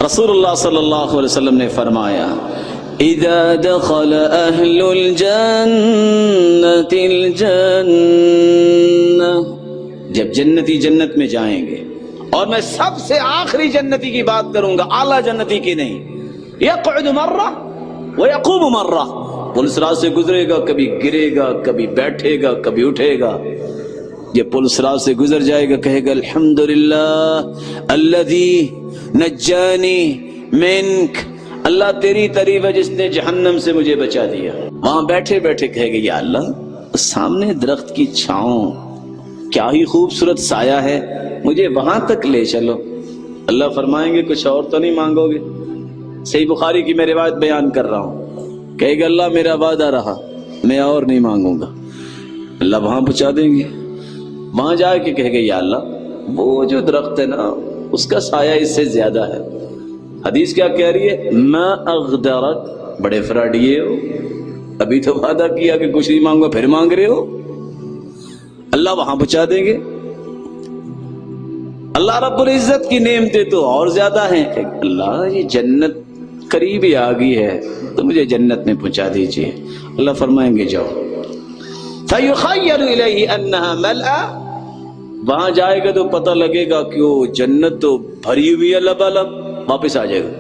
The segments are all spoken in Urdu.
رسول اللہ صلی اللہ علیہ وسلم نے فرمایا اذا دخل اہل الجنة الجنة، جب جنتی جنت میں جائیں گے، اور میں سب سے آخری جنتی کی بات کروں گا، اعلیٰ جنتی کی نہیں، یقعد مرہ ویقوم مرہ، پل صراط سے گزرے گا، کبھی گرے گا، کبھی بیٹھے گا، کبھی اٹھے گا، یہ پل صراط سے گزر جائے گا، کہے گا الحمدللہ الذی نجانی منک، اللہ تیری تعریف ہے جس نے جہنم سے مجھے بچا دیا۔ وہاں بیٹھے بیٹھے کہے گا یا اللہ سامنے درخت کی چھاؤں کیا ہی خوبصورت سایہ ہے، مجھے وہاں تک لے چلو۔ اللہ فرمائیں گے کچھ اور تو نہیں مانگو گے؟ صحیح بخاری کی میں روایت بیان کر رہا ہوں، کہے گا اللہ میرا وعدہ رہا، میں اور نہیں مانگوں گا۔ اللہ وہاں پہنچا دیں گے، وہاں جا کے کہے گا یا اللہ وہ جو درخت ہے نا اس کا سایہ اس سے زیادہ ہے۔ حدیث کیا کہہ رہی ہے؟ ما اغدرک، بڑے فراڈیے ہو، ابھی تو وعدہ کیا کہ کچھ نہیں مانگو پھر مانگ رہے ہو۔ اللہ وہاں پہنچا دیں گے۔ اللہ رب العزت کی نعمتیں تو اور زیادہ ہیں، کہ اللہ یہ جنت قریب ہی آ گئی ہے تو مجھے جنت میں پہنچا دیجئے۔ اللہ فرمائیں گے جاؤ، فَيُخَيَّرُ إِلَيْهِ أَنَّهَا مَلْأَ، وہاں جائے گا تو پتہ لگے گا کہ وہ جنت تو بھری ہوئی ہے لبالب، واپس آ جائے گا،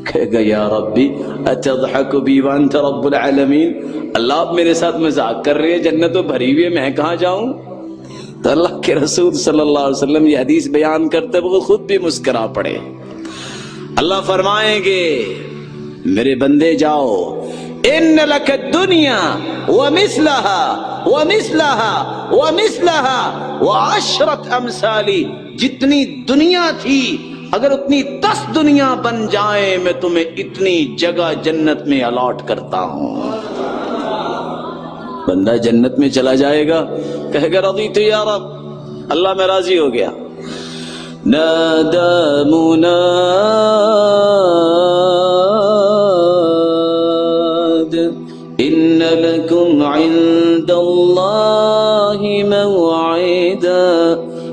کہے گا یا ربی اتضحک بی وانت رب العالمین، اللہ آپ میرے ساتھ مذاق کر رہے ہیں، جنت تو بھری ہوئی ہے میں کہاں جاؤں؟ تو اللہ کے رسول صلی اللہ علیہ وسلم یہ حدیث بیان کرتے وہ خود بھی مسکرا پڑے۔ اللہ فرمائیں گے میرے بندے جاؤ، ان لک الدنیا ومثلها ومثلها ومثلها وعشرت امثالی، جتنی دنیا تھی اگر اتنی 10 دنیا بن جائیں میں تمہیں اتنی جگہ جنت میں الاٹ کرتا ہوں۔ بندہ جنت میں چلا جائے گا، کہے گا رضیت یا رب، اللہ میں راضی ہو گیا۔ نادى مناد إن لكم عند الله موعدا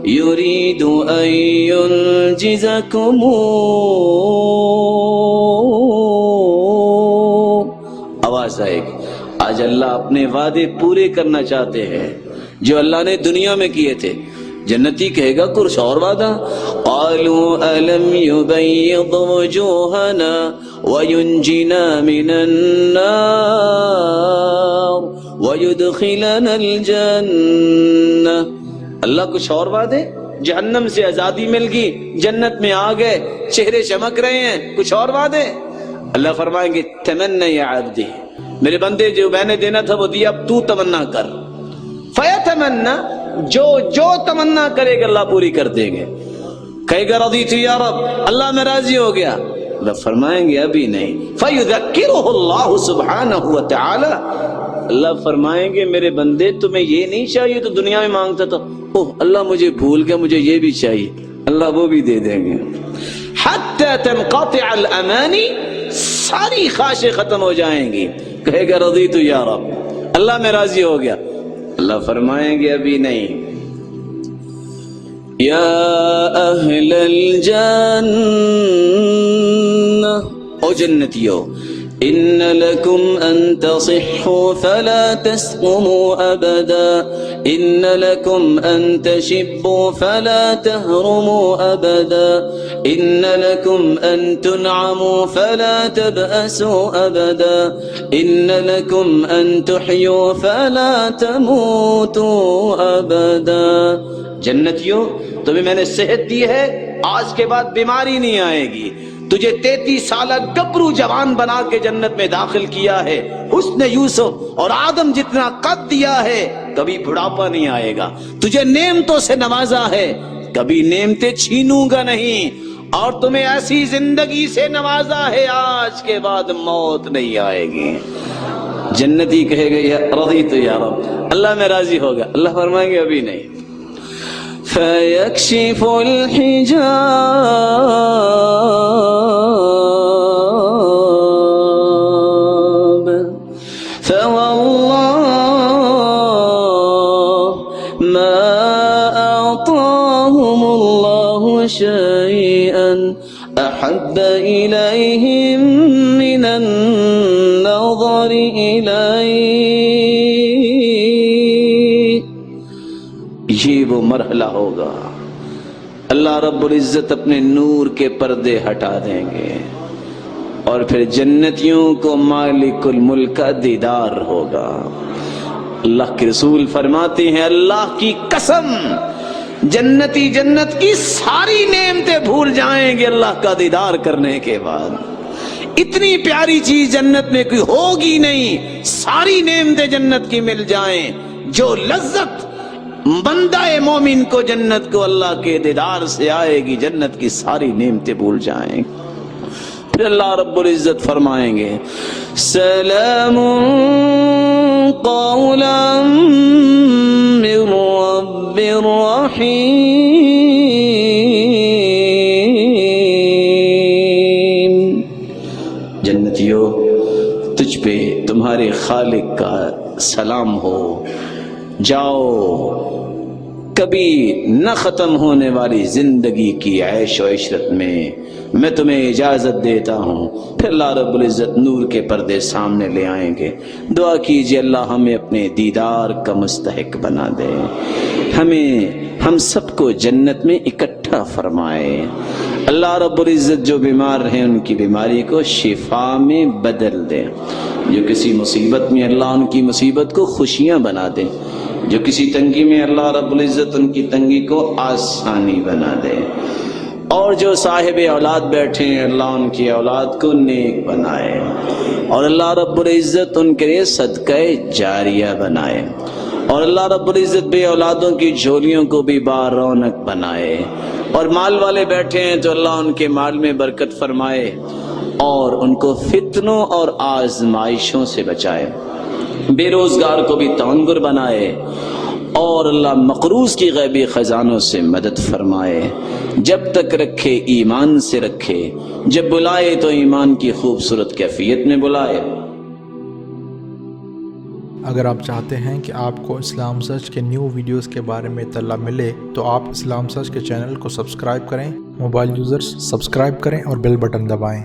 يريد أن ينجزكم، آواز آئے گی، آج اللہ اپنے وعدے پورے کرنا چاہتے ہیں جو اللہ نے دنیا میں کیے تھے۔ جنتی کہے گا کچھ اور وعدہ، قالوا ألم يبيض وجوهنا وينجنا من النار ويدخلنا الجنة، اللہ کچھ اور وعدے، جہنم سے آزادی مل گئی، جنت میں آ گئے، چہرے چمک رہے ہیں، کچھ اور وعدے؟ اللہ فرمائیں گے تمنا یا عبدی، میرے بندے جو میں نے دینا تھا وہ دیا، اب تو تمنا کر۔ فیتمنا، جو تمنا کرے گا اللہ پوری کر دیں گے۔ کہے گا رضیت یا رب، اللہ میں راضی ہو گیا۔ اللہ فرمائیں گے ابھی نہیں۔ فیذکرہ اللہ سبحانہ وتعالی، اللہ فرمائیں گے میرے بندے تمہیں یہ نہیں چاہیے تو دنیا میں مانگتا تھا، اوہ اللہ مجھے بھول گیا، مجھے یہ بھی چاہیے، اللہ وہ بھی دے دیں گے۔ حتی تنقطع الامانی، ساری خواہشیں ختم ہو جائیں گی، کہے گا رضیت یا رب، اللہ میں راضی ہو گیا۔ اللہ فرمائیں گے ابھی نہیں۔ یا اہل الجنہ، او جنتیو، ان لکم ان تصحوا فلا تسقموا ابدا، ان لکم ان تشبوا فلا تهرموا ابدا، ان لکم ان تنعموا فلا تبأسوا ابدا، ان لکم ان تحیوا فلا تموتوا ابدا۔ جنتیوں تمہیں میں نے صحت دی ہے، آج کے بعد بیماری نہیں آئے گی، تجھے 33 سالہ گبرو جوان بنا کے جنت میں داخل کیا ہے، حسن یوسف اور آدم جتنا قد دیا ہے، کبھی بڑھاپا نہیں آئے گا، تجھے نعمتوں سے نوازا ہے، کبھی نعمتیں چھینوں گا نہیں، اور تمہیں ایسی زندگی سے نوازا ہے آج کے بعد موت نہیں آئے گی۔ جنتی کہے گا یا رضیت یا رب، اللہ میں راضی ہوگا۔ اللہ فرمائیں گے ابھی نہیں۔ فَيَكْشِفُ الْحِجَابَ فَوَاللَّهِ مَا أَعْطَاهُمُ اللَّهُ شَيْئًا أَحَبَّ إليهم من النظر إليه. یہ وہ مرحلہ ہوگا اللہ رب العزت اپنے نور کے پردے ہٹا دیں گے اور پھر جنتیوں کو مالک الملک کا دیدار ہوگا. اللہ کے رسول فرماتے ہیں اللہ کی قسم جنتی جنت کی ساری نعمتیں بھول جائیں گے اللہ کا دیدار کرنے کے بعد. اتنی پیاری چیز جنت میں کوئی ہوگی نہیں. ساری نعمتیں جنت کی مل جائیں. جو لذت بندہ مومن کو جنت کو اللہ کے دیدار سے آئے گی جنت کی ساری نعمتیں بھول جائیں. پھر اللہ رب العزت فرمائیں گے سلام قولا من رب رحیم. جنتیوں تجھ پہ تمہارے خالق کا سلام ہو. جاؤ کبھی نہ ختم ہونے والی زندگی کی عیش و عشرت میں تمہیں اجازت دیتا ہوں. پھر اللہ رب العزت نور کے پردے سامنے لے آئیں گے. دعا کیجئے اللہ ہمیں اپنے دیدار کا مستحق بنا دے. ہم سب کو جنت میں اکٹھا فرمائے. اللہ رب العزت جو بیمار ہیں ان کی بیماری کو شفا میں بدل دے. جو کسی مصیبت میں اللہ ان کی مصیبت کو خوشیاں بنا دے. جو کسی تنگی میں اللہ رب العزت ان کی تنگی کو آسانی بنا دے. اور جو صاحب اولاد بیٹھے ہیں اللہ ان کی اولاد کو نیک بنائے اور اللہ رب العزت ان کے لیے صدقہ جاریہ بنائے. اور اللہ رب العزت بے اولادوں کی جھولیوں کو بھی بارونق بنائے. اور مال والے بیٹھے ہیں تو اللہ ان کے مال میں برکت فرمائے اور ان کو فتنوں اور آزمائشوں سے بچائے. بے روزگار کو بھی تونگر بنائے اور اللہ مقروض کی غیبی خزانوں سے مدد فرمائے. جب تک رکھے ایمان سے رکھے. جب بلائے تو ایمان کی خوبصورت کیفیت میں بلائے. اگر آپ چاہتے ہیں کہ آپ کو اسلام سرچ کے نیو ویڈیوز کے بارے میں اطلاع ملے تو آپ اسلام سرچ کے چینل کو سبسکرائب کریں. موبائل یوزرز سبسکرائب کریں اور بیل بٹن دبائیں.